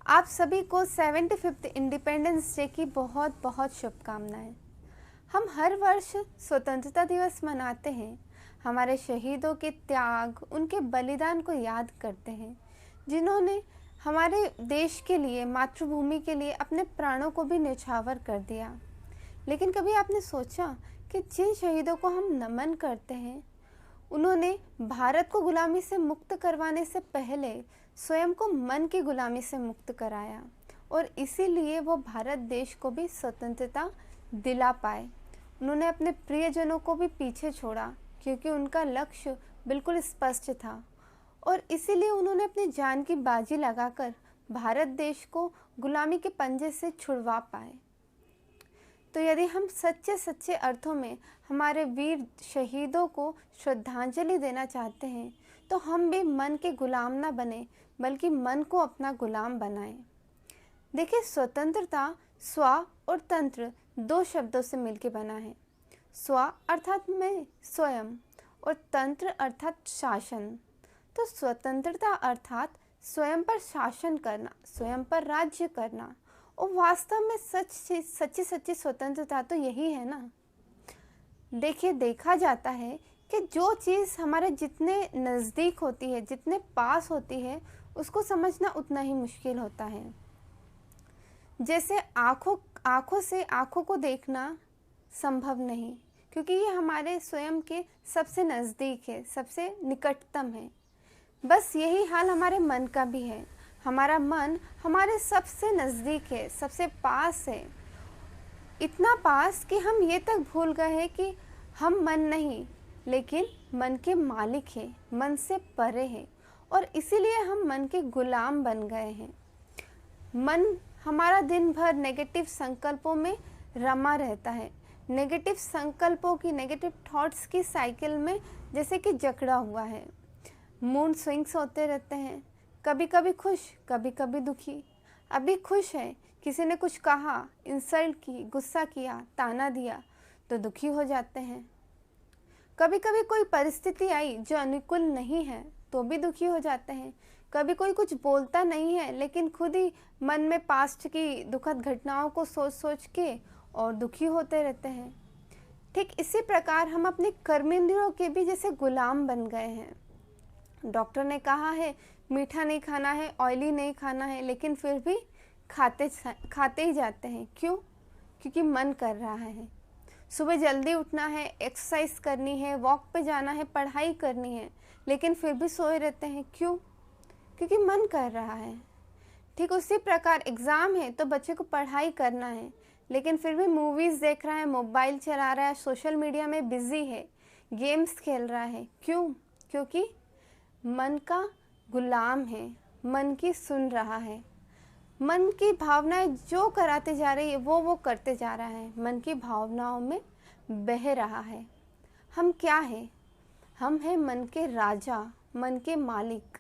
आप सभी को 75th इंडिपेंडेंस डे की बहुत बहुत शुभकामनाएं। हम हर वर्ष स्वतंत्रता दिवस मनाते हैं। हमारे शहीदों के त्याग, उनके बलिदान को याद करते हैं, जिन्होंने हमारे देश के लिए, मातृभूमि के लिए अपने प्राणों को भी न्यौछावर कर दिया। लेकिन कभी आपने सोचा कि जिन शहीदों को हम नमन करते हैं, उन्होंने भारत को गुलामी से मुक्त करवाने से पहले स्वयं को मन की गुलामी से मुक्त कराया, और इसीलिए वो भारत देश को भी स्वतंत्रता दिला पाए। उन्होंने अपने प्रियजनों को भी पीछे छोड़ा, क्योंकि उनका लक्ष्य बिल्कुल स्पष्ट था, और इसीलिए उन्होंने अपनी जान की बाजी लगाकर भारत देश को गुलामी के पंजे से छुड़वा पाए। तो यदि हम सच्चे सच्चे अर्थों में हमारे वीर शहीदों को श्रद्धांजलि देना चाहते हैं, तो हम भी मन के गुलाम ना बने, बल्कि मन को अपना गुलाम बनाएं। देखिए, स्वतंत्रता स्व और तंत्र दो शब्दों से मिलकर बना है। स्व अर्थात मैं, स्वयं, और तंत्र अर्थात शासन। तो स्वतंत्रता अर्थात स्वयं पर शासन करना, स्वयं पर राज्य करना, और वास्तव में सच्ची स्वतंत्रता तो यही है ना। देखिए, देखा जाता है कि जो चीज़ हमारे जितने नज़दीक होती है, जितने पास होती है, उसको समझना उतना ही मुश्किल होता है। जैसे आँखों से आँखों को देखना संभव नहीं, क्योंकि ये हमारे स्वयं के सबसे नज़दीक है, सबसे निकटतम है। बस यही हाल हमारे मन का भी है। हमारा मन हमारे सबसे नज़दीक है, सबसे पास है। इतना पास कि हम ये तक भूल गए हैं कि हम मन नहीं, लेकिन मन के मालिक हैं, मन से परे हैं, और इसीलिए हम मन के गुलाम बन गए हैं। मन हमारा दिन भर नेगेटिव संकल्पों में रमा रहता है, नेगेटिव संकल्पों की, नेगेटिव थॉट्स की साइकिल में जैसे कि जकड़ा हुआ है। मूड स्विंग्स होते रहते हैं, कभी कभी खुश, कभी कभी दुखी। अभी खुश है, किसी ने कुछ कहा, इंसल्ट की, गुस्सा किया, ताना दिया, तो दुखी हो जाते हैं। कभी कभी कोई परिस्थिति आई जो अनुकूल नहीं है, तो भी दुखी हो जाते हैं। कभी कोई कुछ बोलता नहीं है, लेकिन खुद ही मन में पास्ट की दुखद घटनाओं को सोच सोच के और दुखी होते रहते हैं। ठीक इसी प्रकार हम अपने कर्मेंद्रियों के भी जैसे गुलाम बन गए हैं। डॉक्टर ने कहा है मीठा नहीं खाना है, ऑयली नहीं खाना है, लेकिन फिर भी खाते ही जाते हैं। क्यों? क्योंकि मन कर रहा है। सुबह जल्दी उठना है, एक्सरसाइज करनी है, वॉक पे जाना है, पढ़ाई करनी है, लेकिन फिर भी सोए रहते हैं। क्यों? क्योंकि मन कर रहा है। ठीक उसी प्रकार एग्ज़ाम है तो बच्चे को पढ़ाई करना है, लेकिन फिर भी मूवीज़ देख रहा है, मोबाइल चला रहा है, सोशल मीडिया में बिज़ी है, गेम्स खेल रहा है। क्यों? क्योंकि मन का गुलाम है, मन की सुन रहा है। मन की भावनाएं जो कराते जा रही है वो करते जा रहा है, मन की भावनाओं में बह रहा है। हम क्या है? हम हैं मन के राजा, मन के मालिक।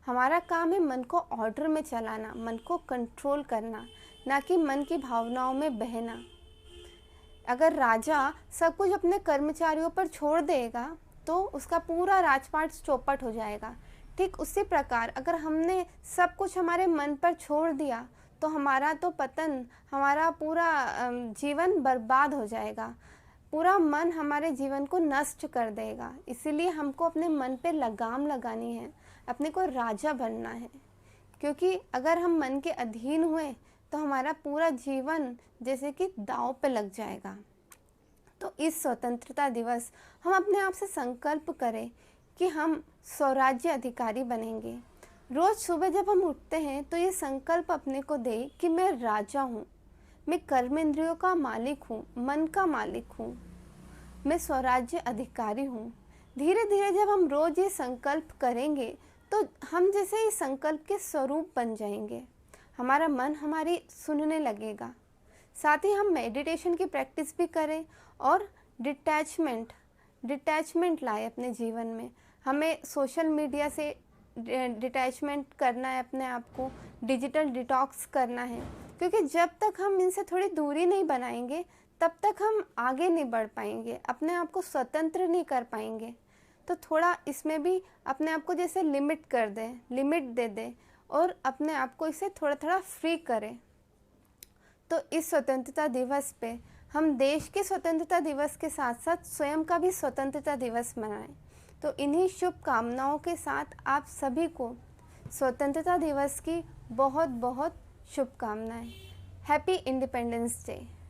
हमारा काम है मन को ऑर्डर में चलाना, मन को कंट्रोल करना, ना कि मन की भावनाओं में बहना। अगर राजा सब कुछ अपने कर्मचारियों पर छोड़ देगा तो उसका पूरा राजपाट चौपट हो जाएगा। ठीक उसी प्रकार अगर हमने सब कुछ हमारे मन पर छोड़ दिया तो हमारा तो पतन, हमारा पूरा जीवन बर्बाद हो जाएगा। पूरा मन हमारे जीवन को नष्ट कर देगा। इसीलिए हमको अपने मन पे लगाम लगानी है, अपने को राजा बनना है, क्योंकि अगर हम मन के अधीन हुए तो हमारा पूरा जीवन जैसे कि दांव पे लग जाएगा। तो इस स्वतंत्रता दिवस हम अपने आप से संकल्प करें कि हम स्वराज्य अधिकारी बनेंगे। रोज़ सुबह जब हम उठते हैं तो ये संकल्प अपने को दे कि मैं राजा हूँ, मैं कर्मेंद्रियों का मालिक हूँ, मन का मालिक हूँ, मैं स्वराज्य अधिकारी हूँ। धीरे धीरे जब हम रोज़ ये संकल्प करेंगे तो हम जैसे इस संकल्प के स्वरूप बन जाएंगे। हमारा मन हमारी सुनने लगेगा। साथ ही हम मेडिटेशन की प्रैक्टिस भी करें और डिटैचमेंट लाए अपने जीवन में। हमें सोशल मीडिया से डिटैचमेंट करना है, अपने आप को डिजिटल डिटॉक्स करना है, क्योंकि जब तक हम इनसे थोड़ी दूरी नहीं बनाएंगे तब तक हम आगे नहीं बढ़ पाएंगे, अपने आप को स्वतंत्र नहीं कर पाएंगे। तो थोड़ा इसमें भी अपने आप को जैसे लिमिट कर दें, लिमिट दे दें, और अपने आप को इससे थोड़ा थोड़ा फ्री करें। तो इस स्वतंत्रता दिवस पे हम देश के स्वतंत्रता दिवस के साथ साथ स्वयं का भी स्वतंत्रता दिवस मनाएं। तो इन्हीं शुभकामनाओं के साथ आप सभी को स्वतंत्रता दिवस की बहुत बहुत शुभकामनाएं। Happy independence day.